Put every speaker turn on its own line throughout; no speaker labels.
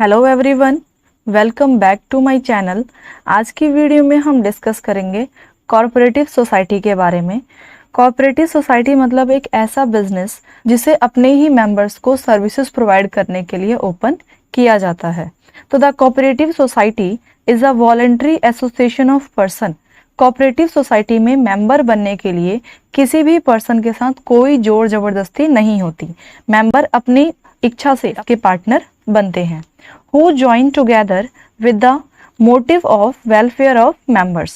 Hello everyone, welcome back to my channel. आज की video में हम डिस्कस करेंगे कॉरपोरेटिव सोसाइटी के बारे में। कॉरपोरेटिव सोसाइटी मतलब एक ऐसा बिजनेस जिसे अपने ही मेंबर्स को सर्विसेज प्रोवाइड करने के लिए ओपन किया जाता है। तो the cooperative society is a voluntary association of person. Cooperative society में मेंबर बनने के लिए किसी भी पर्सन के साथ कोई जोर जबरदस्ती नहीं होती। मेंबर अपनी इच्छा से के पार्टनर बनते हैं। Who join together with the motive of welfare of members।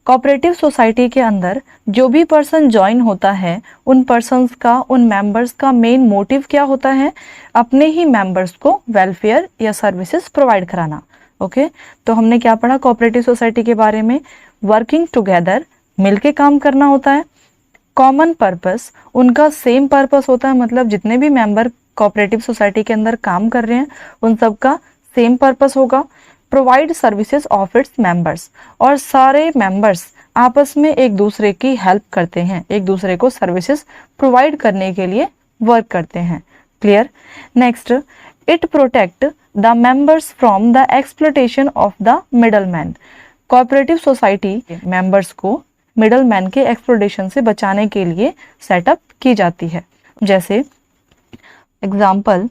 Cooperative society के अंदर जो भी पर्सन ज्वाइन होता है उन पर्सन्स का, उन मेंबर्स का मेन मोटिव क्या होता है? अपने ही मेंबर्स को वेलफेयर या सर्विसेज प्रोवाइड कराना। ओके, तो हमने क्या पढ़ा कोऑपरेटिव सोसाइटी के बारे में? वर्किंग टुगेदर, मिलके काम करना होता है। कॉमन पर्पस, उनका सेम पर्पस होता है, मतलब जितने भी मेंबर कोऑपरेटिव सोसाइटी के अंदर काम कर रहे हैं उन सबका सेम पर्पस होगा। Provide services of its members, और सारे मेंबर्स आपस में एक दूसरे की हेल्प करते हैं, एक दूसरे को सर्विसेज प्रोवाइड करने के लिए वर्क करते हैं। Clear? Next, it protect the members from the exploitation of the middleman. Cooperative society members को मिडलमैन के एक्सप्लॉयटेशन से बचाने के लिए सेटअप की जाती है। जैसे एग्जाम्पल,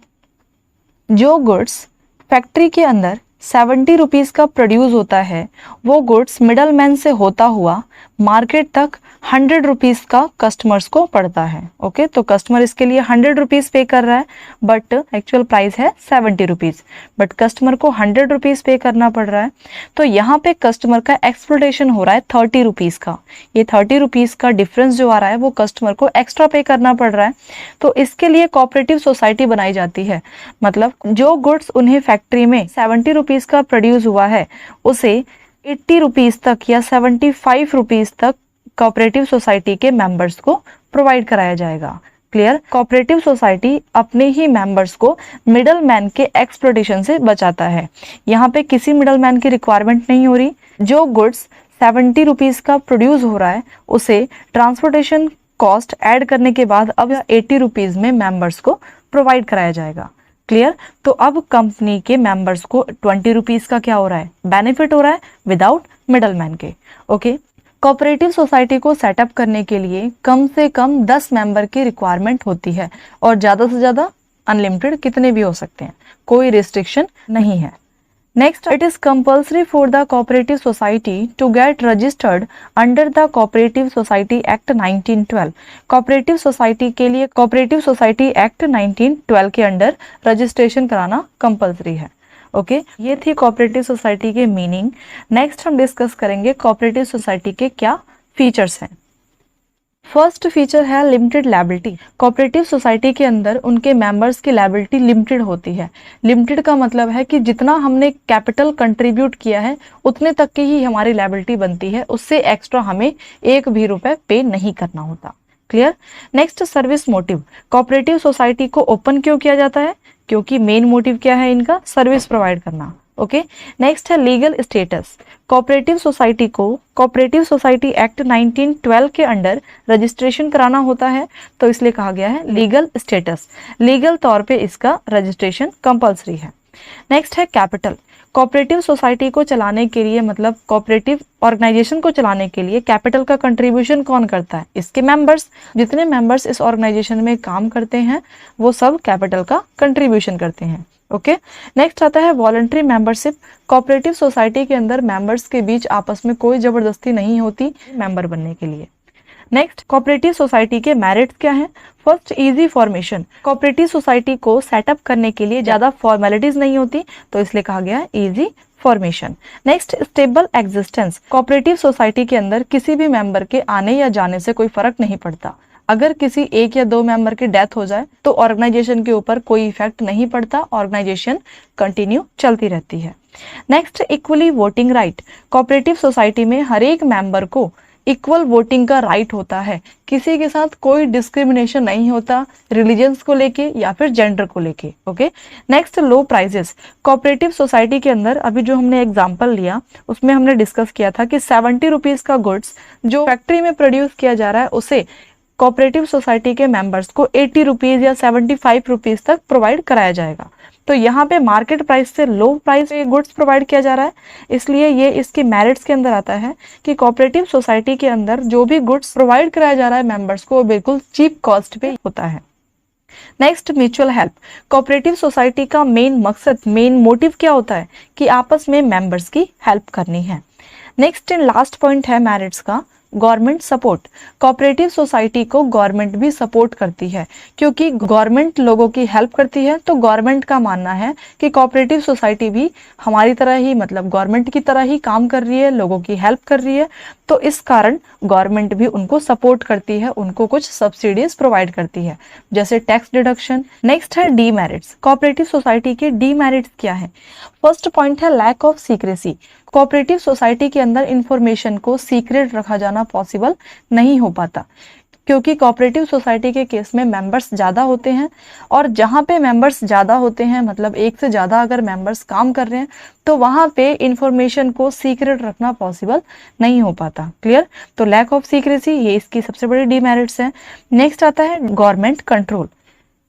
जो गुड्स फैक्ट्री के अंदर 70 रुपीज़ का प्रोड्यूस होता है वो गुड्स मिडलमैन से होता हुआ मार्केट तक 100 रुपीज़ का कस्टमर्स को पड़ता है। ओके, तो कस्टमर इसके लिए 100 रुपीज़ पे कर रहा है बट एक्चुअल प्राइस है 70 रुपीज़, बट कस्टमर को 100 रुपीज़ पे करना पड़ रहा है। तो यहाँ पे कस्टमर का एक्सप्लॉयटेशन हो रहा है 30 रुपीज़ का। ये 30 रुपीज़ का डिफरेंस जो आ रहा है वो कस्टमर को एक्स्ट्रा पे करना पड़ रहा है। तो इसके लिए कोऑपरेटिव सोसाइटी बनाई जाती है। मतलब जो गुड्स उन्हें फैक्ट्री में 70 रुपीज़ का प्रोड्यूस हुआ है उसे 80 रुपीज़ तक या 75 रुपीज़ तक कोऑपरेटिव सोसाइटी के मेंबर्स को प्रोवाइड कराया जाएगा। क्लियर? कोऑपरेटिव सोसाइटी अपने ही मेंबर्स को मिडल मैन के एक्सप्लॉयटेशन से बचाता है। यहाँ पे किसी मिडल मैन की रिक्वायरमेंट नहीं हो रही। जो गुड्स 70 रुपीज़ का प्रोड्यूस हो रहा है उसे ट्रांसपोर्टेशन कॉस्ट ऐड करने के बाद अब 80 रुपीज़ में मेंबर्स को प्रोवाइड कराया जाएगा। क्लियर? तो अब कंपनी के मेंबर्स को 20 रुपीज़ का क्या हो रहा है? बेनिफिट हो रहा है विदाउट मिडलमैन के। ओके, कोऑपरेटिव सोसाइटी को सेटअप करने के लिए कम से कम 10 मेंबर की रिक्वायरमेंट होती है और ज़्यादा से ज़्यादा अनलिमिटेड कितने भी हो सकते हैं, कोई रिस्ट्रिक्शन नहीं है। Next, it is compulsory for the cooperative society to get registered under the cooperative society act 1912। Cooperative society के लिए कोऑपरेटिव सोसाइटी एक्ट 1912 के अंडर रजिस्ट्रेशन कराना कंपल्सरी है। ओके, ये थी कोऑपरेटिव सोसाइटी के मीनिंग। नेक्स्ट हम डिस्कस करेंगे कोऑपरेटिव सोसाइटी के क्या फीचर्स हैं। फर्स्ट फीचर है लिमिटेड लायबिलिटी। कोऑपरेटिव सोसाइटी के अंदर उनके मेंबर्स की लायबिलिटी लिमिटेड होती है। लिमिटेड का मतलब है कि जितना हमने कैपिटल कंट्रीब्यूट किया है उतने तक की ही हमारी लायबिलिटी बनती है, उससे एक्स्ट्रा हमें एक भी रुपए पे नहीं करना होता। Clear? Next, service motive. Cooperative society को ओपन क्यों किया जाता है? क्योंकि मेन मोटिव क्या है इनका? सर्विस प्रोवाइड करना। ओके, नेक्स्ट है लीगल स्टेटस। कोऑपरेटिव सोसाइटी को कोऑपरेटिव सोसाइटी एक्ट 1912 के अंडर रजिस्ट्रेशन कराना होता है, तो इसलिए कहा गया है लीगल स्टेटस। लीगल तौर पे इसका रजिस्ट्रेशन कंपल्सरी है। नेक्स्ट है कैपिटल। कोऑपरेटिव सोसाइटी को चलाने के लिए, मतलब कोऑपरेटिव ऑर्गेनाइजेशन को चलाने के लिए कैपिटल का कंट्रीब्यूशन कौन करता है? इसके मेंबर्स। जितने मेंबर्स इस ऑर्गेनाइजेशन में काम करते हैं वो सब कैपिटल का कंट्रीब्यूशन करते हैं। ओके, नेक्स्ट आता है वॉलंटरी मेंबरशिप। कोऑपरेटिव सोसाइटी के अंदर मेंबर्स के बीच आपस में कोई जबरदस्ती नहीं होती मेंबर बनने के लिए। नेक्स्ट, कोऑपरेटिव सोसाइटी के मेरिट्स क्या हैं? First, easy formation. Cooperative society को सेटअप करने के लिए ज़्यादा फॉर्मेलिटीज नहीं होती, तो इसलिए कहा गया है easy formation. Next, stable existence. Cooperative society के अंदर किसी भी मेंबर के आने या जाने से कोई फर्क नहीं पड़ता। अगर किसी एक या दो मेंबर की डेथ हो जाए तो ऑर्गेनाइजेशन के ऊपर कोई इफेक्ट नहीं पड़ता, ऑर्गेनाइजेशन कंटिन्यू चलती रहती है। Next, equally voting right. Cooperative society में हर एक मेंबर को इक्वल वोटिंग का राइट होता है। किसी के साथ कोई डिस्क्रिमिनेशन नहीं होता रिलीजन्स को लेके या फिर जेंडर को लेके। ओके, नेक्स्ट, लो प्राइजेस। कोऑपरेटिव सोसाइटी के अंदर अभी जो हमने एग्जांपल लिया उसमें हमने डिस्कस किया था कि 70 रुपीज़ का गुड्स जो फैक्ट्री में प्रोड्यूस किया जा रहा है उसे कोऑपरेटिव सोसाइटी के मेंबर्स को 80 रुपीज़ या 75 रुपीज़ तक प्रोवाइड कराया जाएगा। तो यहाँ पे मार्केट प्राइस से लो प्राइस पे गुड्स प्रोवाइड किया जा रहा है, इसलिए ये इसकी मेरिट्स के अंदर आता है कि कोऑपरेटिव सोसाइटी के अंदर जो भी गुड्स प्रोवाइड कराया जा रहा है मेंबर्स को, वो बिल्कुल चीप कॉस्ट पे होता है। Next, mutual help. Cooperative society का मेन मकसद, मेन मोटिव क्या होता है कि आपस में मेंबर्स की हेल्प करनी है। नेक्स्ट एंड लास्ट पॉइंट है मेरिट्स का, गवर्नमेंट सपोर्ट। कोऑपरेटिव सोसाइटी को गवर्नमेंट भी सपोर्ट करती है, क्योंकि गवर्नमेंट लोगों की हेल्प करती है, तो गवर्नमेंट का मानना है कि कोऑपरेटिव सोसाइटी भी हमारी तरह ही, मतलब गवर्नमेंट की तरह ही काम कर रही है, लोगों की हेल्प कर रही है, तो इस कारण गवर्नमेंट भी उनको सपोर्ट करती है, उनको कुछ सब्सिडीज प्रोवाइड करती है, जैसे टैक्स डिडक्शन। नेक्स्ट है डीमेरिट्स। कोऑपरेटिव सोसाइटी के डीमेरिट्स क्या है? फर्स्ट पॉइंट है lack of secrecy. Cooperative society के अंदर इंफॉर्मेशन को सीक्रेट रखा जाना पॉसिबल नहीं हो पाता, क्योंकि कोऑपरेटिव सोसाइटी के केस में मेंबर्स ज़्यादा होते हैं, और जहाँ पे मेंबर्स ज़्यादा होते हैं, मतलब एक से ज़्यादा अगर मेंबर्स काम कर रहे हैं, तो वहाँ पे इंफॉर्मेशन को सीक्रेट रखना पॉसिबल नहीं हो पाता। क्लियर? तो लैक ऑफ सीक्रेसी, ये इसकी सबसे बड़ी डीमेरिट्स है। नेक्स्ट आता है गवर्नमेंट कंट्रोल।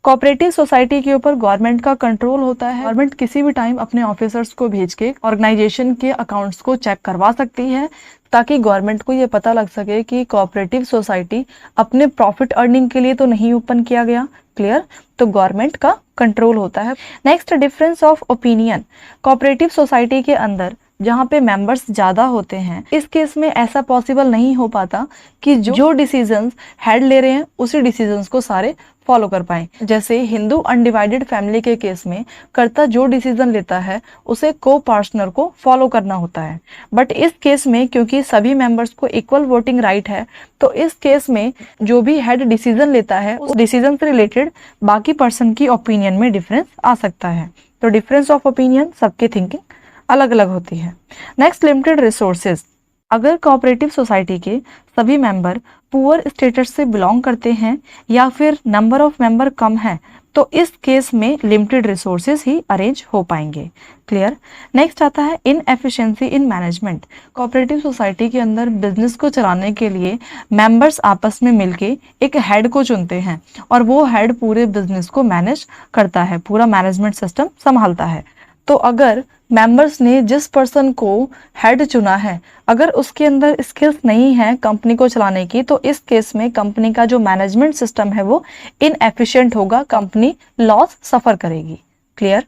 कोऑपरेटिव सोसाइटी के ऊपर गवर्नमेंट का कंट्रोल होता है। गवर्नमेंट किसी भी टाइम अपने ऑफिसर्स को भेज के ऑर्गेनाइजेशन के अकाउंट्स को चेक करवा सकती है, ताकि गवर्नमेंट को ये पता लग सके कि कोऑपरेटिव सोसाइटी अपने प्रॉफिट अर्निंग के लिए तो नहीं ओपन किया गया। क्लियर? तो गवर्नमेंट का कंट्रोल होता है। Next, difference of opinion. Cooperative society के अंदर जहाँ पे मेंबर्स ज़्यादा होते हैं, इस केस में ऐसा पॉसिबल नहीं हो पाता कि जो डिसीजंस हेड ले रहे हैं उसी डिसीजंस को सारे फॉलो कर पाएं। जैसे हिंदू अनडिवाइडेड फैमिली के केस में कर्ता जो डिसीजन लेता है उसे को पार्टनर को फॉलो करना होता है, बट इस केस में क्योंकि सभी मेंबर्स को इक्वल वोटिंग राइट है, तो इस केस में जो भी हेड डिसीजन लेता है उस डिसीजन से रिलेटेड बाकी पर्सन की ओपिनियन में डिफरेंस आ सकता है। तो डिफरेंस ऑफ ओपिनियन, सबकी थिंकिंग अलग अलग होती है। Next, limited resources. अगर कोऑपरेटिव सोसाइटी के सभी मेंबर पुअर स्टेटस से बिलोंग करते हैं या फिर नंबर ऑफ मेंबर कम है, तो इस केस में लिमिटेड रिसोर्सेज ही अरेंज हो पाएंगे। क्लियर? नेक्स्ट आता है inefficiency in management. Cooperative society के अंदर बिजनेस को चलाने के लिए मेंबर्स आपस में मिलके एक हेड को चुनते हैं, और वो हेड पूरे बिजनेस को मैनेज करता है, पूरा मैनेजमेंट सिस्टम संभालता है। तो अगर मेंबर्स ने जिस पर्सन को हेड चुना है, अगर उसके अंदर स्किल्स नहीं है कंपनी को चलाने की, तो इस केस में कंपनी का जो मैनेजमेंट सिस्टम है वो इनएफिशिएंट होगा, कंपनी लॉस सफर करेगी। क्लियर?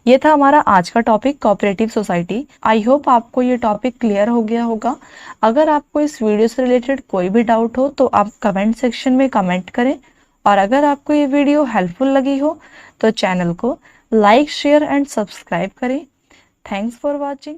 ये था हमारा आज का topic, cooperative society. I hope आपको ये टॉपिक क्लियर हो गया होगा। अगर आपको इस वीडियो से रिलेटेड कोई भी डाउट हो तो आप कमेंट सेक्शन में कमेंट करें, और अगर आपको ये वीडियो हेल्पफुल लगी हो तो चैनल को लाइक, शेयर एंड सब्सक्राइब करें। Thanks for watching.